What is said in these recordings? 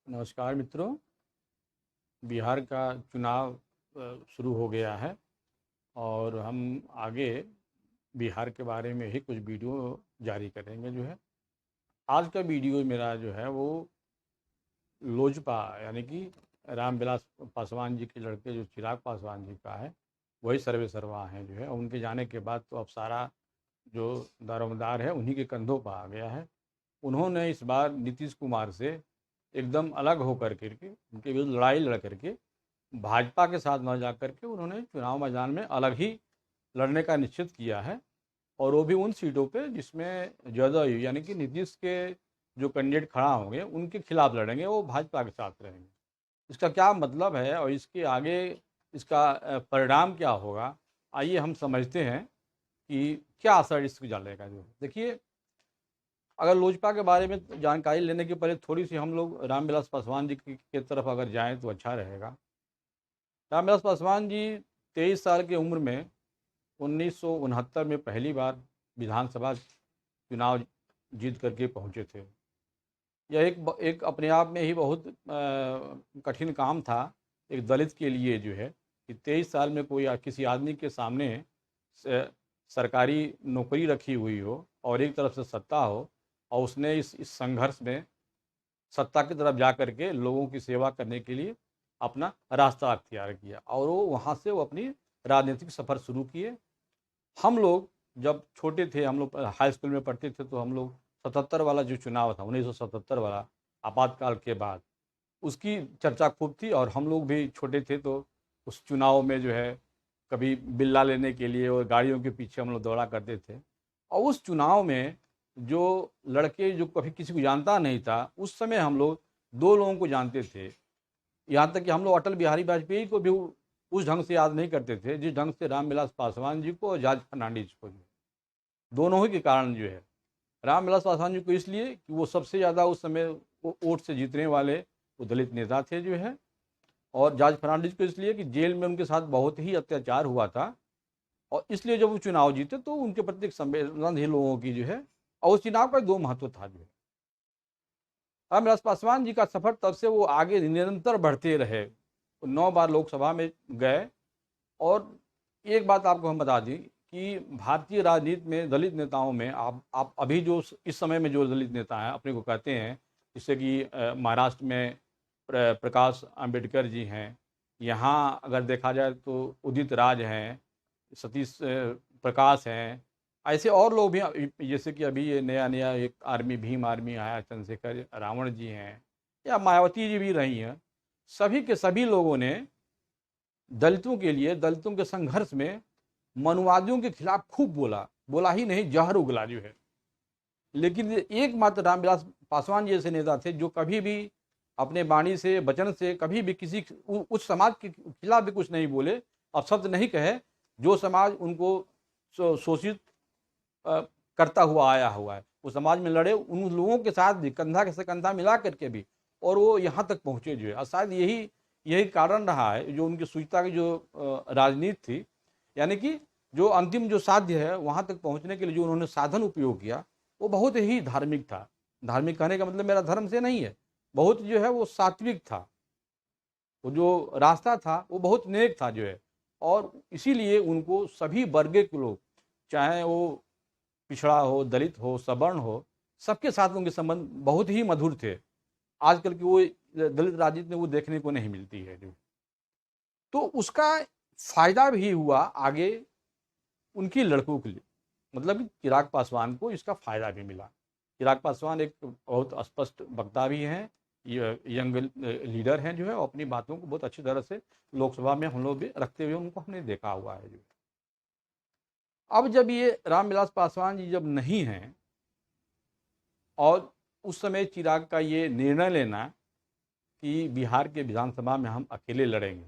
नमस्कार मित्रों। बिहार का चुनाव शुरू हो गया है और हम आगे बिहार के बारे में ही कुछ वीडियो जारी करेंगे। जो है आज का वीडियो मेरा जो है वो लोजपा यानी कि रामविलास पासवान जी के लड़के जो चिराग पासवान जी का है, वही सर्वे सर्वा हैं। जो है उनके जाने के बाद तो अब सारा जो दारोमदार है उन्हीं के कंधों पर आ गया है। उन्होंने इस बार नीतीश कुमार से एकदम अलग होकर के उनके विरुद्ध लड़ाई लड़ करके भाजपा के साथ न जा करके उन्होंने चुनाव मैदान में अलग ही लड़ने का निश्चित किया है। और वो भी उन सीटों पे जिसमें जदयू यानी कि नीतीश के जो कैंडिडेट खड़ा होंगे उनके खिलाफ लड़ेंगे, वो भाजपा के साथ रहेंगे। इसका क्या मतलब है और इसके आगे इसका परिणाम क्या होगा, आइए हम समझते हैं कि क्या असर इसको डालेगा। जो देखिए, अगर लोजपा के बारे में जानकारी लेने के पहले थोड़ी सी हम लोग रामविलास पासवान जी की तरफ अगर जाएं तो अच्छा रहेगा। रामविलास पासवान जी 23 साल की उम्र में 1969 में पहली बार विधानसभा चुनाव जीत करके पहुंचे थे। यह एक अपने आप में ही बहुत कठिन काम था एक दलित के लिए। जो है कि 23 साल में कोई किसी आदमी के सामने सरकारी नौकरी रखी हुई हो और एक तरफ से सत्ता हो, और उसने इस संघर्ष में सत्ता की तरफ जा करके लोगों की सेवा करने के लिए अपना रास्ता अख्तियार किया और वो वहाँ से वो अपनी राजनीतिक सफ़र शुरू किए। हम लोग जब छोटे थे, हम लोग हाई स्कूल में पढ़ते थे, तो हम लोग 77 वाला जो चुनाव था 1977 वाला, आपातकाल के बाद, उसकी चर्चा खूब थी। और हम लोग भी छोटे थे तो उस चुनाव में जो है कभी बिल्ला लेने के लिए और गाड़ियों के पीछे हम लोग दौड़ा करते थे। और उस चुनाव में जो लड़के जो कभी किसी को जानता नहीं था, उस समय हम लोग दो लोगों को जानते थे। यहाँ तक कि हम लोग अटल बिहारी वाजपेयी को भी उस ढंग से याद नहीं करते थे जिस ढंग से रामविलास पासवान जी को और जॉर्ज फर्नांडिस को। जो दोनों ही के कारण जो है, रामविलास पासवान जी को इसलिए कि वो सबसे ज़्यादा उस समय वो वोट से जीतने वाले वो दलित नेता थे। जो है और जॉर्ज फर्नांडिस को इसलिए कि जेल में उनके साथ बहुत ही अत्याचार हुआ था, और इसलिए जब वो चुनाव जीते तो उनके प्रति एक संवेदना थी लोगों की। जो है और उस चुनाव का दो महत्व था। जो है रामविलास पासवान जी का सफर तब से वो आगे निरंतर बढ़ते रहे, 9 बार लोकसभा में गए। और एक बात आपको हम बता दें कि भारतीय राजनीति में दलित नेताओं में आप अभी जो इस समय में जो दलित नेता हैं अपने को कहते हैं, जैसे कि महाराष्ट्र में प्रकाश अंबेडकर जी हैं, यहाँ अगर देखा जाए तो उदित राज हैं, सतीश प्रकाश हैं, ऐसे और लोग भी जैसे कि अभी ये नया नया एक आर्मी भीम आर्मी आया, चंद्रशेखर रावण जी हैं, या मायावती जी भी रही हैं। सभी के सभी लोगों ने दलितों के लिए, दलितों के संघर्ष में मनुवादियों के खिलाफ खूब बोला, बोला ही नहीं जहर उगला। जो है लेकिन एकमात्र रामविलास पासवान जैसे नेता थे जो कभी भी अपने वाणी से, वचन से कभी भी किसी उस समाज के खिलाफ भी कुछ नहीं बोले, अपशब्द नहीं कहे जो समाज उनको शोषित करता हुआ आया हुआ है। वो समाज में लड़े, उन लोगों के साथ भी कंधा से कंधा मिला करके भी, और वो यहाँ तक पहुँचे। जो है और शायद यही यही कारण रहा है जो उनकी सुचिता की जो राजनीति थी, यानी कि जो अंतिम जो साध्य है वहाँ तक पहुँचने के लिए जो उन्होंने साधन उपयोग किया, वो बहुत ही धार्मिक था। धार्मिक कहने का मतलब मेरा धर्म से नहीं है, बहुत जो है वो सात्विक था। वो जो रास्ता था वो बहुत नेक था। जो है और इसीलिए उनको सभी वर्ग के लोग, चाहे वो पिछड़ा हो, दलित हो, सवर्ण हो, सबके साथ उनके संबंध बहुत ही मधुर थे। आजकल की वो दलित राजनीति में वो देखने को नहीं मिलती है। जो तो उसका फायदा भी हुआ आगे उनकी लड़कों के लिए, मतलब कि चिराग पासवान को इसका फायदा भी मिला। चिराग पासवान एक बहुत स्पष्ट वक्ता भी हैं, यंग लीडर हैं। जो है अपनी बातों को बहुत अच्छी तरह से लोकसभा में हम लोग भी रखते हुए उनको हमने देखा हुआ है। जो अब जब ये रामविलास पासवान जी जब नहीं हैं, और उस समय चिराग का ये निर्णय लेना कि बिहार के विधानसभा में हम अकेले लड़ेंगे,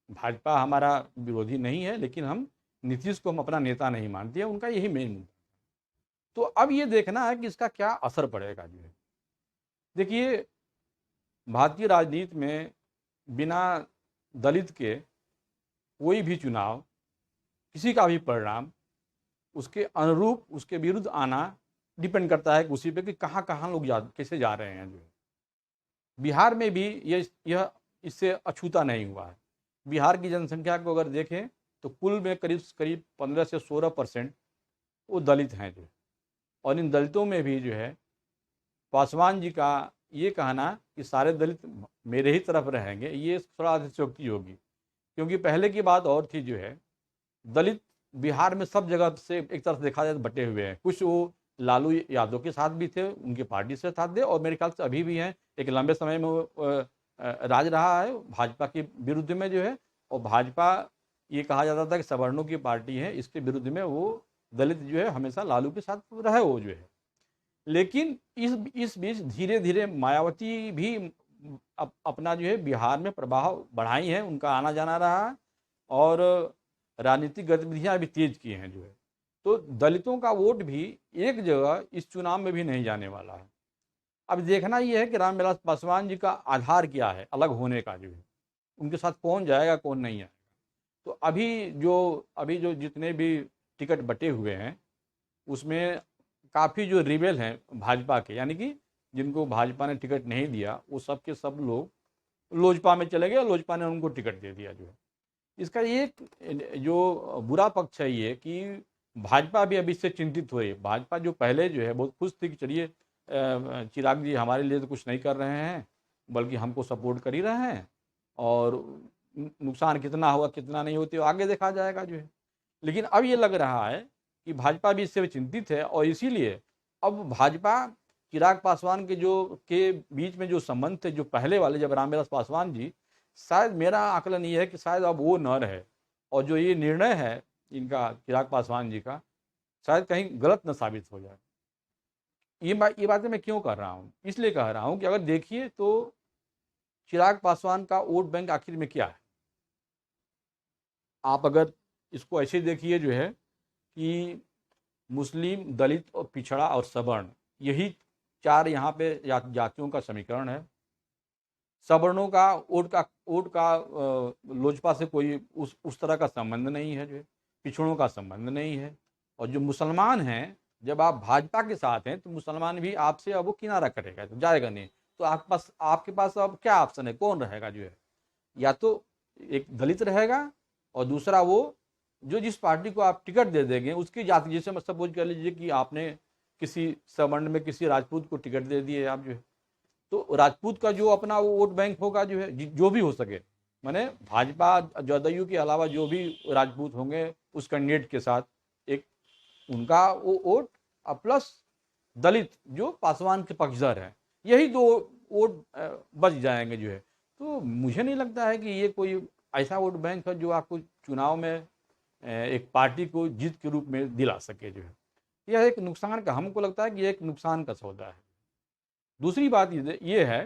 भाजपा हमारा विरोधी नहीं है लेकिन हम नीतीश को हम अपना नेता नहीं मानते हैं, उनका यही मेन मुद्दा। तो अब ये देखना है कि इसका क्या असर पड़ेगा। जो है देखिए, भारतीय राजनीति में बिना दलित के कोई भी चुनाव, किसी का भी परिणाम उसके अनुरूप, उसके विरुद्ध आना डिपेंड करता है उसी पे कि कहाँ कहाँ लोग कैसे जा रहे हैं। जो है बिहार में भी यह इससे अछूता नहीं हुआ है। बिहार की जनसंख्या को अगर देखें तो कुल में करीब करीब 15 से 16% वो दलित हैं जो, और इन दलितों में भी जो है पासवान जी का ये कहना कि सारे दलित मेरे ही तरफ रहेंगे, ये थोड़ा अतिशयोक्ति होगी। क्योंकि पहले की बात और थी जो है, दलित बिहार में सब जगह से एक तरफ देखा जाए तो बटे हुए हैं। कुछ वो लालू यादव के साथ भी थे, उनकी पार्टी से साथ थे, और मेरे ख्याल से अभी भी हैं। एक लंबे समय में वो राज रहा है भाजपा के विरुद्ध में जो है, और भाजपा ये कहा जाता था कि सवर्णों की पार्टी है, इसके विरुद्ध में वो दलित जो है हमेशा लालू के साथ रहे वो जो है। लेकिन इस बीच धीरे धीरे मायावती भी अपना जो है बिहार में प्रभाव बढ़ाई है, उनका आना जाना रहा है, और राजनीतिक गतिविधियां भी तेज की हैं जो है। तो दलितों का वोट भी एक जगह इस चुनाव में भी नहीं जाने वाला है। अब देखना ये है कि रामविलास पासवान जी का आधार क्या है अलग होने का जो है, उनके साथ कौन जाएगा कौन नहीं आएगा। तो अभी जो जितने भी टिकट बटे हुए हैं उसमें काफ़ी जो रिबेल हैं भाजपा के, यानी कि जिनको भाजपा ने टिकट नहीं दिया, वो सब के सब लोग लोजपा में चले गए, लोजपा ने उनको टिकट दे दिया जो है। इसका एक जो बुरा पक्ष है ये कि भाजपा भी अभी इससे चिंतित हो रही है। भाजपा जो पहले जो है बहुत खुश थी कि चलिए चिराग जी हमारे लिए तो कुछ नहीं कर रहे हैं, बल्कि हमको सपोर्ट कर ही रहे हैं, और नुकसान कितना होगा कितना नहीं होती आगे देखा जाएगा जो है। लेकिन अब ये लग रहा है कि भाजपा भी इससे चिंतित है, और इसीलिए अब भाजपा चिराग पासवान के बीच में जो संबंध थे जो पहले वाले, जब रामविलास पासवान जी, शायद मेरा आकलन ये है कि शायद अब वो न रहे, और जो ये निर्णय है इनका चिराग पासवान जी का शायद कहीं गलत न साबित हो जाए। ये बातें मैं क्यों कर रहा हूँ, इसलिए कह रहा हूँ कि अगर देखिए तो चिराग पासवान का वोट बैंक आखिर में क्या है। आप अगर इसको ऐसे देखिए जो है कि मुस्लिम, दलित और पिछड़ा और सवर्ण, यही चार यहाँ पे जातियों का समीकरण है। सवर्णों का वोट का लोजपा से कोई उस तरह का संबंध नहीं है जो है, पिछड़ों का संबंध नहीं है। और जो मुसलमान हैं, जब आप भाजपा के साथ हैं तो मुसलमान भी आपसे अब वो किनारा करेगा, तो जाएगा नहीं। तो आपके पास अब क्या ऑप्शन है, कौन रहेगा जो है, या तो एक दलित रहेगा, और दूसरा वो जो जिस पार्टी को आप टिकट दे देंगे उसकी जाति, जैसे सपोज कर लीजिए कि आपने किसी सवर्ण में किसी राजपूत को टिकट दे दिए आप जो है, तो राजपूत का जो अपना वो वोट बैंक होगा जो है, जो भी हो सके, माने भाजपा जदयू के अलावा जो भी राजपूत होंगे उस कैंडिडेट के साथ एक उनका वो वोट, प्लस दलित जो पासवान के पक्षधर हैं, यही दो वोट बच जाएंगे जो है। तो मुझे नहीं लगता है कि ये कोई ऐसा वोट बैंक है जो आपको चुनाव में एक पार्टी को जीत के रूप में दिला सके जो है। यह एक नुकसान का, हमको लगता है कि एक नुकसान का सौदा है। दूसरी बात ये है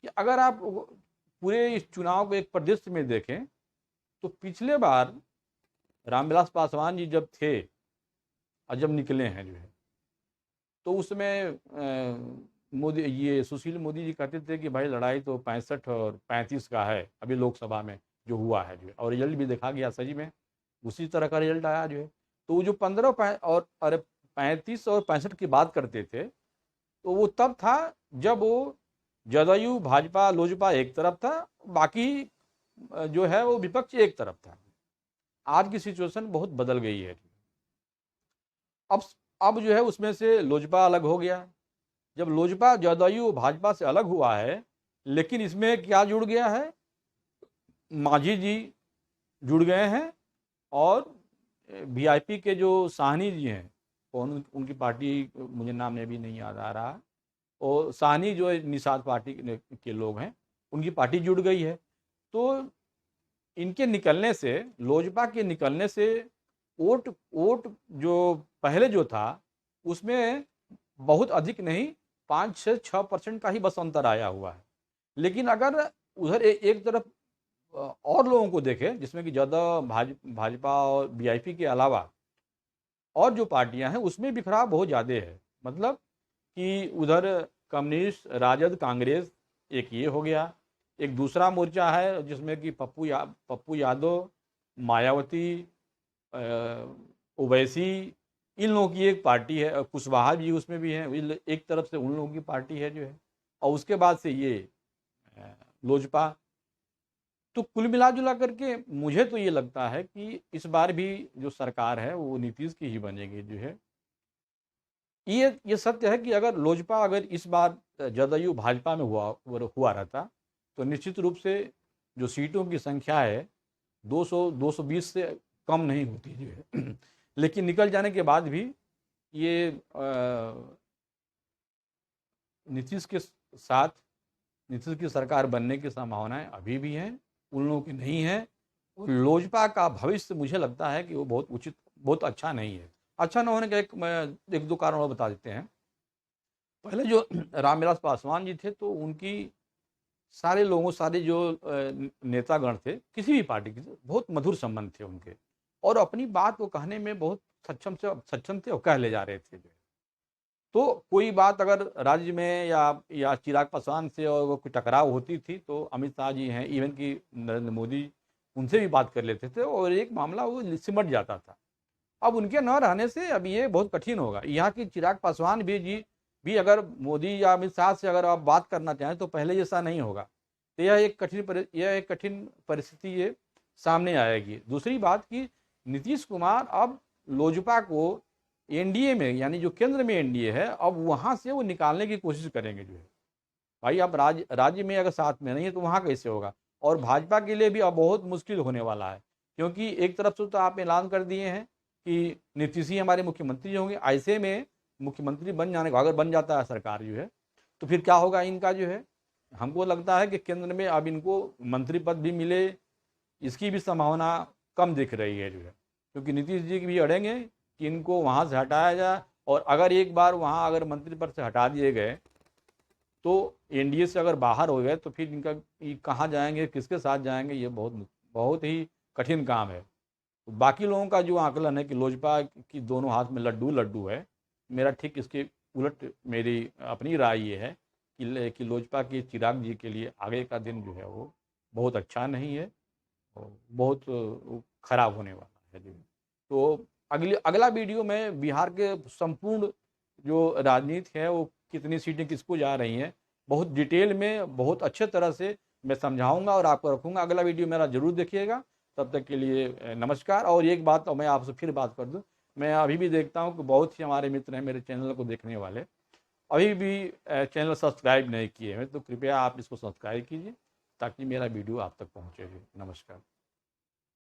कि अगर आप पूरे इस चुनाव को एक परिदृश्य में देखें तो पिछले बार रामविलास पासवान जी जब थे और जब निकले हैं जो है, तो उसमें मोदी, ये सुशील मोदी जी कहते थे कि भाई लड़ाई तो 65 और 35 का है अभी लोकसभा में जो हुआ है जो है, और रिजल्ट भी देखा गया सही में उसी तरह का रिजल्ट आया जो है। तो वो जो 15 और अरे 35 और 65 की बात करते थे, तो वो तब था जब वो जदयू भाजपा लोजपा एक तरफ था, बाकी जो है वो विपक्ष एक तरफ था। आज की सिचुएशन बहुत बदल गई है। अब अब जो है उसमें से लोजपा अलग हो गया। जब लोजपा जदयू भाजपा से अलग हुआ है, लेकिन इसमें क्या जुड़ गया है, मांझी जी जुड़ गए हैं, और वीआईपी के जो साहनी जी हैं, कौन उनकी पार्टी मुझे नाम में भी नहीं याद आ रहा, और साहनी जो निषाद पार्टी के लोग हैं उनकी पार्टी जुड़ गई है। तो इनके निकलने से, लोजपा के निकलने से वोट वोट जो पहले जो था उसमें बहुत अधिक नहीं 5 से 6% का ही बस अंतर आया हुआ है। लेकिन अगर उधर एक तरफ और लोगों को देखें जिसमें कि ज़्यादा भाजपा और वीआईपी के अलावा और जो पार्टियां हैं उसमें बिखराव बहुत ज़्यादा है। मतलब कि उधर कम्युनिस्ट, राजद, कांग्रेस एक ये हो गया, एक दूसरा मोर्चा है जिसमें कि पप्पू यादव, मायावती, ओवैसी, इन लोगों की एक पार्टी है, कुशवाहा जी उसमें भी है, एक तरफ से उन लोगों की पार्टी है जो है, और उसके बाद से ये लोजपा। तो कुल मिला-जुला करके मुझे तो ये लगता है कि इस बार भी जो सरकार है वो नीतीश की ही बनेगी जो है। ये सत्य है कि अगर लोजपा अगर इस बार जदयू भाजपा में हुआ रहता, तो निश्चित रूप से जो सीटों की संख्या है 200-220 से कम नहीं होती जो है। लेकिन निकल जाने के बाद भी ये नीतीश के साथ नीतीश की सरकार बनने की संभावनाएं अभी भी हैं, उन लोगों की नहीं है। और लोजपा का भविष्य मुझे लगता है कि वो बहुत अच्छा नहीं है। अच्छा न होने का एक दो कारण और बता देते हैं। पहले जो रामविलास पासवान जी थे तो उनकी सारे जो नेतागण थे किसी भी पार्टी के बहुत मधुर संबंध थे उनके, और अपनी बात को कहने में बहुत सक्षम थे और कह ले जा रहे थे। तो कोई बात अगर राज्य में या चिराग पासवान से और वो कोई टकराव होती थी तो अमित शाह जी हैं, इवन कि नरेंद्र मोदी, उनसे भी बात कर लेते थे और एक मामला वो सिमट जाता था। अब उनके न रहने से अब ये बहुत कठिन होगा। यहाँ की चिराग पासवान भी अगर मोदी या अमित शाह से अगर आप बात करना चाहें तो पहले जैसा नहीं होगा। तो यह एक कठिन परिस्थिति ये सामने आएगी। दूसरी बात कि नीतीश कुमार अब लोजपा को एनडीए में, यानी जो केंद्र में एनडीए है, अब वहां से वो निकालने की कोशिश करेंगे जो है। भाई अब राज्य में अगर साथ में नहीं है तो वहां कैसे होगा। और भाजपा के लिए भी अब बहुत मुश्किल होने वाला है, क्योंकि एक तरफ से तो आप ऐलान कर दिए हैं कि नीतीश ही हमारे मुख्यमंत्री होंगे। ऐसे में मुख्यमंत्री बन जाने का, अगर बन जाता है सरकार जो है, तो फिर क्या होगा इनका जो है। हमको लगता है कि केंद्र में अब इनको मंत्री पद भी मिले, इसकी भी संभावना कम दिख रही है जो है, क्योंकि नीतीश जी भी अड़ेंगे कि इनको वहाँ से हटाया जाए। और अगर एक बार वहाँ अगर मंत्री पद से हटा दिए गए तो एनडीए से अगर बाहर हो गए तो फिर इनका कहाँ जाएंगे, किसके साथ जाएंगे, ये बहुत बहुत ही कठिन काम है। बाकी लोगों का जो आकलन है कि लोजपा की दोनों हाथ में लड्डू लड्डू है, मेरा ठीक इसके उलट मेरी अपनी राय ये है कि लोजपा की चिराग जी के लिए आगे का दिन जो है वो बहुत अच्छा नहीं है और बहुत खराब होने वाला है जी। तो अगला वीडियो में बिहार के संपूर्ण जो राजनीति है वो कितनी सीटें किसको जा रही हैं, बहुत डिटेल में बहुत अच्छे तरह से मैं समझाऊंगा और आपको रखूंगा। अगला वीडियो मेरा जरूर देखिएगा। तब तक के लिए नमस्कार। और एक बात तो मैं आपसे फिर बात कर दूं, मैं अभी भी देखता हूं कि बहुत ही हमारे मित्र हैं मेरे चैनल को देखने वाले, अभी भी चैनल सब्सक्राइब नहीं किए हैं, तो कृपया आप इसको सब्सक्राइब कीजिए ताकि मेरा वीडियो आप तक पहुँचे। नमस्कार।